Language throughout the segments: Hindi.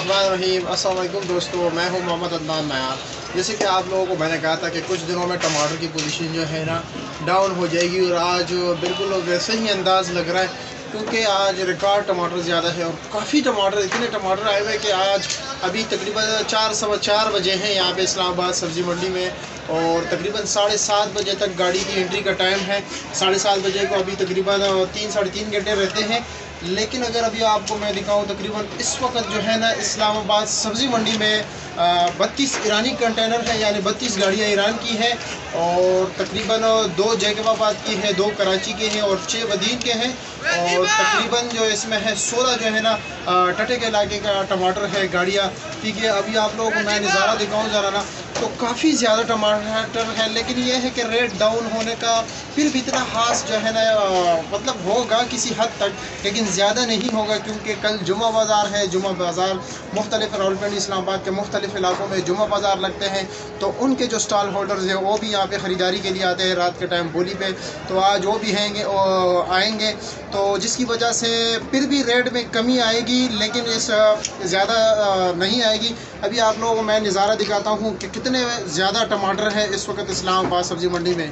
बिस्मिल्लाहिर्रहमानिर्रहीम। अस्सलाम वालेकुम दोस्तों, मैं हूं मोहम्मद अदनान नायार। जैसे कि आप लोगों को मैंने कहा था कि कुछ दिनों में टमाटर की पोजीशन जो है ना डाउन हो जाएगी, और आज बिल्कुल वैसे ही अंदाज़ लग रहा है क्योंकि आज रिकॉर्ड टमाटर ज़्यादा है और काफ़ी टमाटर, इतने टमाटर आए हुए हैं कि आज अभी तकरीबन 4 बजे हैं यहाँ पे इस्लामाबाद सब्ज़ी मंडी में, और तकरीबन 7:30 बजे तक गाड़ी की एंट्री का टाइम है। 7:30 बजे को अभी तकरीबन 3-3.5 घंटे रहते हैं। लेकिन अगर अभी आपको मैं दिखाऊं, तकरीबन इस वक्त जो है ना इस्लामाबाद सब्ज़ी मंडी में 32 ईरानी कंटेनर है, यानी 32 गाड़ियाँ ईरान की हैं, और तकरीबन 2 जैकबाबाद की है, 2 कराची के हैं और 6 बदीन के हैं, और तकरीबन जो इसमें है 16 जो है ना टटे के इलाके का टमाटर है गाड़ियाँ। ठीक है, अभी आप लोगों को मैं नज़ारा दिखाऊँ ज़रा ना, तो काफ़ी ज़्यादा टमाटर है। लेकिन यह है कि रेट डाउन होने का फिर भी इतना खास जो है ना मतलब होगा किसी हद तक, लेकिन ज़्यादा नहीं होगा क्योंकि कल जुमा बाज़ार है। जुमा बाज़ार मुख्तलिफ रावलपिंडी इस्लामाबाद के मुख्तलिफ इलाकों में जुमा बाज़ार लगते हैं, तो उनके जो स्टॉल होल्डर्स हैं वो भी यहाँ पे ख़रीदारी के लिए आते हैं रात के टाइम बोली पे, तो आज वो भी आएंगे, तो जिसकी वजह से फिर भी रेट में कमी आएगी, लेकिन इस ज़्यादा नहीं आएगी। अभी आप लोगों को मैं नज़ारा दिखाता हूँ कि कितने ज़्यादा टमाटर हैं इस वक्त इस्लामाबाद सब्ज़ी मंडी में।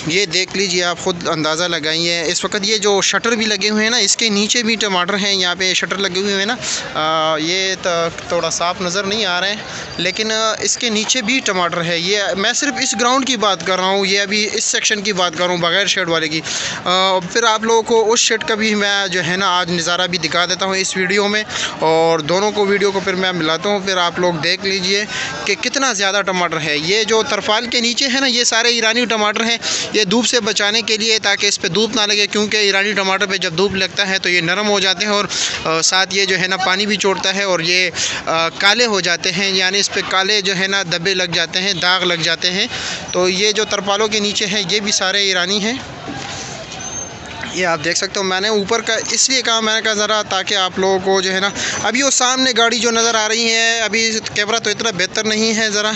ये देख लीजिए, आप ख़ुद अंदाज़ा लगाइए। इस वक्त ये जो शटर भी लगे हुए हैं ना, इसके नीचे भी टमाटर हैं। यहाँ पे शटर लगे हुए हैं ना, ये थोड़ा साफ नज़र नहीं आ रहे हैं, लेकिन इसके नीचे भी टमाटर है। ये मैं सिर्फ इस ग्राउंड की बात कर रहा हूँ, ये अभी इस सेक्शन की बात कर रहा हूँ बग़ैर शेड वाले की। फिर आप लोगों को उस शेड का भी मैं जो है ना आज नज़ारा भी दिखा देता हूँ इस वीडियो में, और दोनों को वीडियो को फिर मैं मिलाता हूँ, फिर आप लोग देख लीजिए कि कितना ज़्यादा टमाटर है। ये जो तरपाल के नीचे है ना, ये सारे ईरानी टमाटर हैं। ये धूप से बचाने के लिए, ताकि इस पे धूप ना लगे, क्योंकि ईरानी टमाटर पे जब धूप लगता है तो ये नरम हो जाते हैं, और साथ ये जो है ना पानी भी छोड़ता है, और ये काले हो जाते हैं, यानी इस पे काले जो है ना धब्बे लग जाते हैं, दाग लग जाते हैं। तो ये जो तरपालों के नीचे हैं ये भी सारे ईरानी हैं। ये आप देख सकते हो। मैंने ऊपर का इसलिए कहा, मैंने कहा ज़रा ताकि आप लोगों को जो है ना, अभी वो सामने गाड़ी जो नज़र आ रही है, अभी कैमरा तो इतना बेहतर नहीं है ज़रा,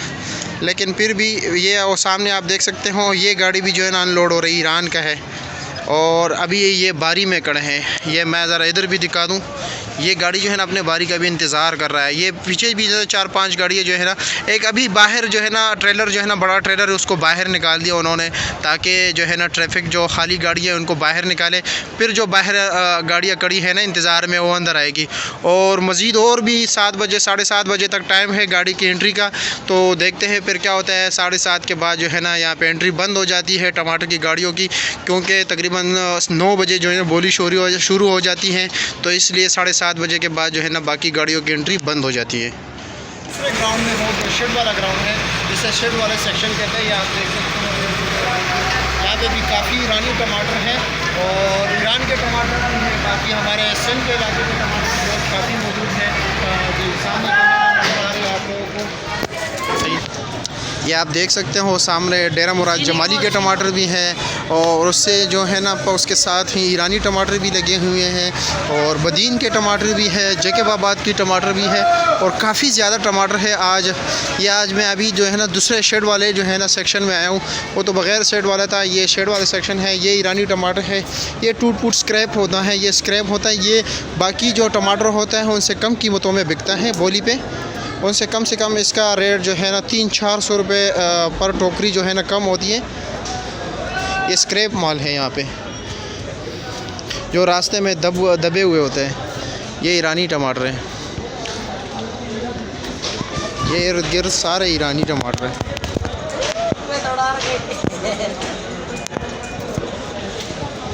लेकिन फिर भी ये वो सामने आप देख सकते हो, ये गाड़ी भी जो है ना अनलोड हो रही, ईरान का है, और अभी ये बारी में खड़े हैं। ये मैं ज़रा इधर भी दिखा दूँ, ये गाड़ी जो है ना अपने बारी का भी इंतज़ार कर रहा है। ये पीछे भी 4-5 गाड़ियाँ जो है ना, एक अभी बाहर जो है ना ट्रेलर जो है ना, बड़ा ट्रेलर, उसको बाहर निकाल दिया उन्होंने, ताकि जो है ना ट्रैफिक जो खाली गाड़ी है उनको बाहर निकाले, फिर जो बाहर गाड़ियाँ खड़ी है ना इंतज़ार में, वो अंदर आएगी। और मज़ीद और भी 7 बजे 7:30 बजे तक टाइम है गाड़ी की एंट्री का, तो देखते हैं फिर क्या होता है। 7:30 के बाद जो है ना यहाँ पर एंट्री बंद हो जाती है टमाटर की गाड़ियों की, क्योंकि तकरीबन 9 बजे जो है ना बोली शुरू हो जाती हैं, तो इसलिए 7:30 बजे के बाद जो है ना बाकी गाड़ियों की एंट्री बंद हो जाती है। दूसरे ग्राउंड में वो जो शेड वाला ग्राउंड है, जिसे शेड वाले सेक्शन कहते हैं, ये आप देख सकते हैं। यहाँ पे भी काफ़ी ईरानी टमाटर हैं, और ईरान के टमाटर भी हैं, बाकी हमारे सिंध के इलाके के टमाटर बहुत काफ़ी मौजूद हैं। सामने आप लोगों को ये आप देख सकते हो, सामने डेरा मुराद जमाली के टमाटर भी हैं, और उससे जो है ना उसके साथ ही ईरानी टमाटर भी लगे हुए हैं, और बदीन के टमाटर भी है, जैकबाबाद की टमाटर भी है, और काफ़ी ज़्यादा टमाटर है आज। आज मैं अभी जो है ना दूसरे शेड वाले जो है ना सेक्शन में आया हूँ, वो तो बग़ैर शेड वाला था, ये शेड वाला सेक्शन है। ये ईरानी टमाटर है, ये टूट फूट स्क्रैप होता है, ये स्क्रैप होता है। ये बाकी जो टमाटर होता है उनसे कम कीमतों में बिकता है बोली पे, उनसे कम से कम इसका रेट जो है ना 300-400 रुपये पर टोकरी जो है ना कम होती है। ये स्क्रैप माल है यहाँ पे, जो रास्ते में दबे हुए होते हैं, ये ईरानी टमाटर हैं। ये इर्द गिर्द सारे ईरानी टमाटर हैं।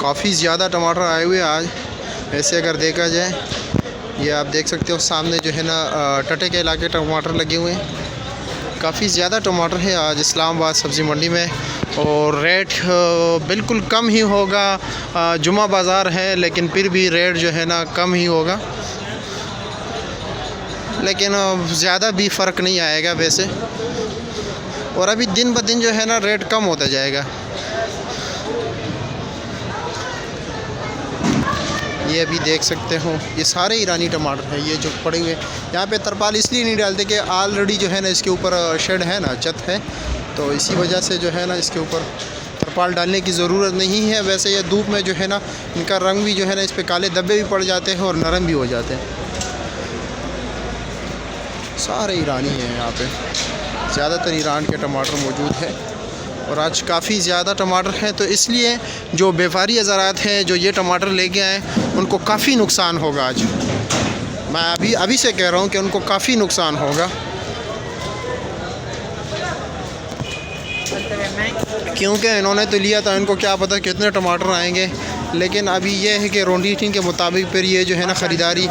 काफ़ी ज़्यादा टमाटर आए हुए आज ऐसे अगर देखा जाए। ये आप देख सकते हो सामने जो है ना टटे के इलाके टमाटर लगे हुए हैं। काफ़ी ज़्यादा टमाटर है आज इस्लामाबाद सब्ज़ी मंडी में, और रेट बिल्कुल कम ही होगा। जुमा बाज़ार है, लेकिन फिर भी रेट जो है ना कम ही होगा, लेकिन ज़्यादा भी फ़र्क नहीं आएगा वैसे, और अभी दिन ब दिन जो है ना रेट कम होता जाएगा। ये अभी देख सकते हो, ये सारे ईरानी टमाटर है, ये जो पड़े हुए। यहाँ पे तरपाल इसलिए नहीं डालते कि ऑलरेडी जो है ना इसके ऊपर शेड है ना, छत है, तो इसी वजह से जो है ना इसके ऊपर तरपाल डालने की ज़रूरत नहीं है। वैसे ये धूप में जो है ना इनका रंग भी जो है ना इस पर काले धब्बे भी पड़ जाते हैं और नरम भी हो जाते हैं। सारे ईरानी हैं यहाँ पे, ज़्यादातर ईरान के टमाटर मौजूद है और आज काफ़ी ज़्यादा टमाटर हैं, तो इसलिए जो व्यापारी हज़रात हैं जो ये टमाटर लेके आए उनको काफ़ी नुकसान होगा। आज मैं अभी से कह रहा हूँ कि उनको काफ़ी नुकसान होगा, क्योंकि इन्होंने तो लिया था, इनको क्या पता कितने टमाटर आएंगे। लेकिन अभी ये है कि रोटेटिंग के मुताबिक फिर ये जो है ना ख़रीदारी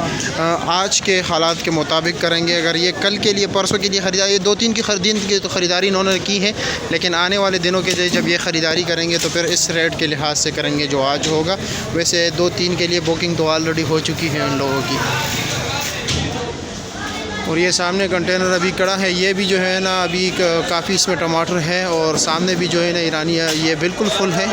आज के हालात के मुताबिक करेंगे। अगर ये कल के लिए परसों के लिए ख़रीदारी 2-3 दिन की तो ख़रीदारी इन्होंने की है, लेकिन आने वाले दिनों के लिए जब ये ख़रीदारी करेंगे तो फिर इस रेट के लिहाज से करेंगे जो आज होगा। वैसे 2-3 के लिए बुकिंग तो ऑलरेडी हो चुकी है उन लोगों की। और ये सामने कंटेनर अभी खड़ा है, ये भी जो है ना अभी काफ़ी इसमें टमाटर है और सामने भी जो है ना ईरानी ये बिल्कुल फुल है।